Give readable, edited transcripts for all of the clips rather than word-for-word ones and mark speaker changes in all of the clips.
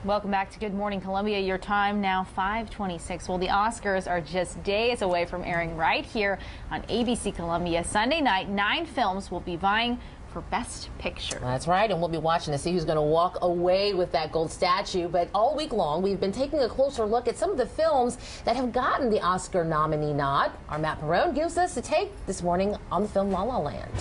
Speaker 1: Welcome back to Good Morning Columbia. Your time now 5:26. Well, the Oscars are just days away from airing right here on ABC Columbia. Sunday night, 9 films will be vying for Best Picture.
Speaker 2: That's right, and we'll be watching to see who's going to walk away with that gold statue. But all week long, we've been taking a closer look at some of the films that have gotten the Oscar nominee nod. Our Matt Perrone gives us a take this morning on the film La La Land.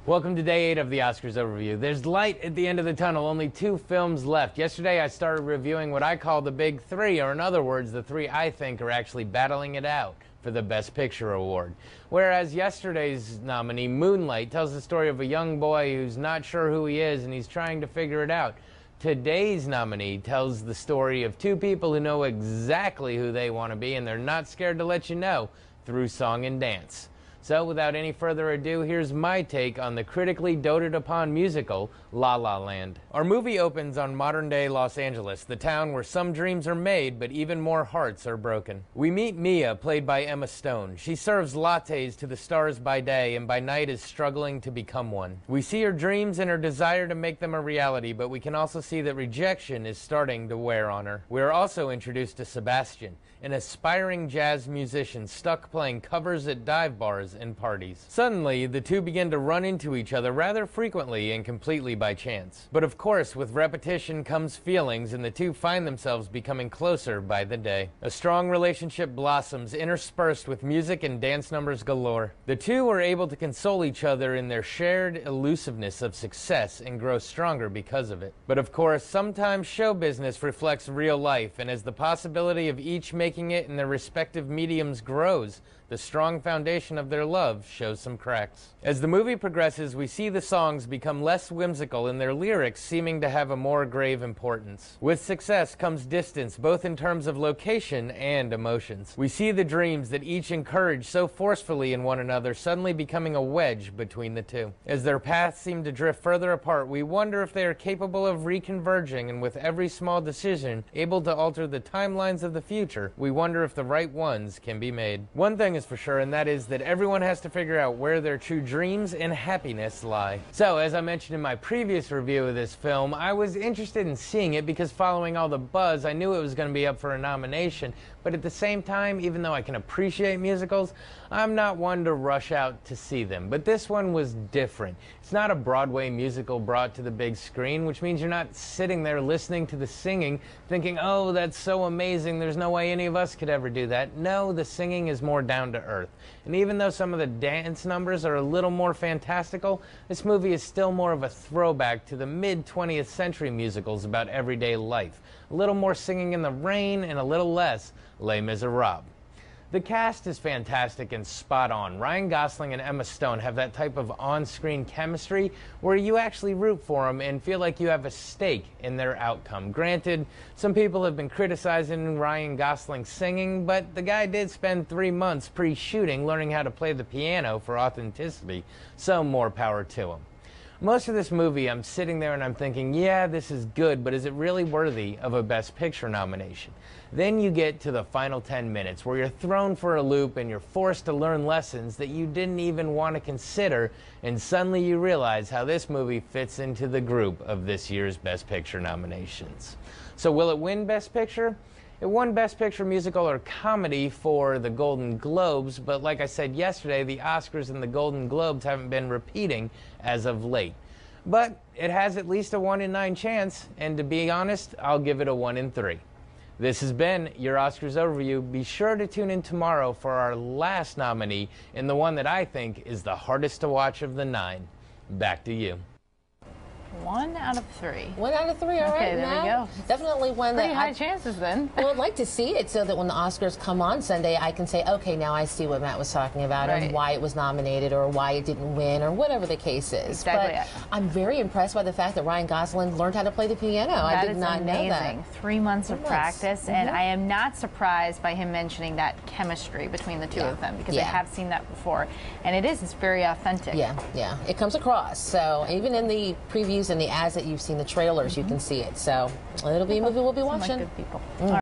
Speaker 3: Welcome to Day 8 of the Oscars Overview. There's light at the end of the tunnel, only 2 films left. Yesterday I started reviewing what I call the Big Three, or in other words, the 3 I think are actually battling it out for the Best Picture award. Whereas yesterday's nominee, Moonlight, tells the story of a young boy who's not sure who he is and he's trying to figure it out. Today's nominee tells the story of 2 people who know exactly who they want to be, and they're not scared to let you know through song and dance. So without any further ado, here's my take on the critically doted upon musical La La Land. Our movie opens on modern-day Los Angeles, the town where some dreams are made, but even more hearts are broken. We meet Mia, played by Emma Stone. She serves lattes to the stars by day, and by night is struggling to become one. We see her dreams and her desire to make them a reality, but we can also see that rejection is starting to wear on her. We are also introduced to Sebastian, an aspiring jazz musician stuck playing covers at dive bars and parties. Suddenly, the 2 begin to run into each other rather frequently and completely by chance. But of course, with repetition comes feelings, and the 2 find themselves becoming closer by the day. A strong relationship blossoms, interspersed with music and dance numbers galore. The 2 are able to console each other in their shared elusiveness of success and grow stronger because of it. But of course, sometimes show business reflects real life, and as the possibility of each making it in their respective mediums grows, the strong foundation of their love shows some cracks. As the movie progresses, we see the songs become less whimsical and their lyrics seeming to have a more grave importance. With success comes distance, both in terms of location and emotions. We see the dreams that each encourage so forcefully in one another suddenly becoming a wedge between the 2. As their paths seem to drift further apart, we wonder if they are capable of reconverging, and with every small decision able to alter the timelines of the future, we wonder if the right ones can be made. One thing is for sure, and that is that everyone has to figure out where their true dreams and happiness lie. So, as I mentioned in my previous review of this film, I was interested in seeing it because following all the buzz, I knew it was going to be up for a nomination. But at the same time, even though I can appreciate musicals, I'm not one to rush out to see them. But this one was different. It's not a Broadway musical brought to the big screen, which means you're not sitting there listening to the singing thinking, oh, that's so amazing, there's no way any of us could ever do that. No, the singing is more down to earth. And even though some of the dance numbers are a little more fantastical, this movie is still more of a throwback to the mid-20th century musicals about everyday life. A little more Singing in the Rain and a little less Les Miserables. The cast is fantastic and spot on. Ryan Gosling and Emma Stone have that type of on-screen chemistry where you actually root for them and feel like you have a stake in their outcome. Granted, some people have been criticizing Ryan Gosling's singing, but the guy did spend 3 months pre-shooting learning how to play the piano for authenticity, so more power to him. Most of this movie, I'm sitting there and I'm thinking, yeah, this is good, but is it really worthy of a Best Picture nomination? Then you get to the final 10 minutes where you're thrown for a loop and you're forced to learn lessons that you didn't even want to consider, and suddenly you realize how this movie fits into the group of this year's Best Picture nominations. So will it win Best Picture? It won Best Picture Musical or Comedy for the Golden Globes, but like I said yesterday, the Oscars and the Golden Globes haven't been repeating as of late. But it has at least a 1 in 9 chance, and to be honest, I'll give it a 1 in 3. This has been your Oscars Overview. Be sure to tune in tomorrow for our last nominee and the one that I think is the hardest to watch of the 9. Back to you.
Speaker 1: 1 out of 3.
Speaker 2: 1 out of 3, all right.
Speaker 1: Okay, there we go.
Speaker 2: Definitely one
Speaker 1: Pretty
Speaker 2: that
Speaker 1: high chances then.
Speaker 2: Well, I'd like to see it so that when the Oscars come on Sunday, I can say, okay, now I see what Matt was talking about and why it was nominated or why it didn't win or whatever the case is.
Speaker 1: Exactly.
Speaker 2: But I'm very impressed by the fact that Ryan Gosling learned how to play the piano. I did not know that.
Speaker 1: 3 months of practice, and I am not surprised by him mentioning that chemistry between the 2 of them, because I have seen that before, and it's very authentic.
Speaker 2: Yeah, it comes across. So even in the previews and the ads that you've seen, the trailers, you can see it. So it'll be a movie we'll be watching.
Speaker 1: Like good people.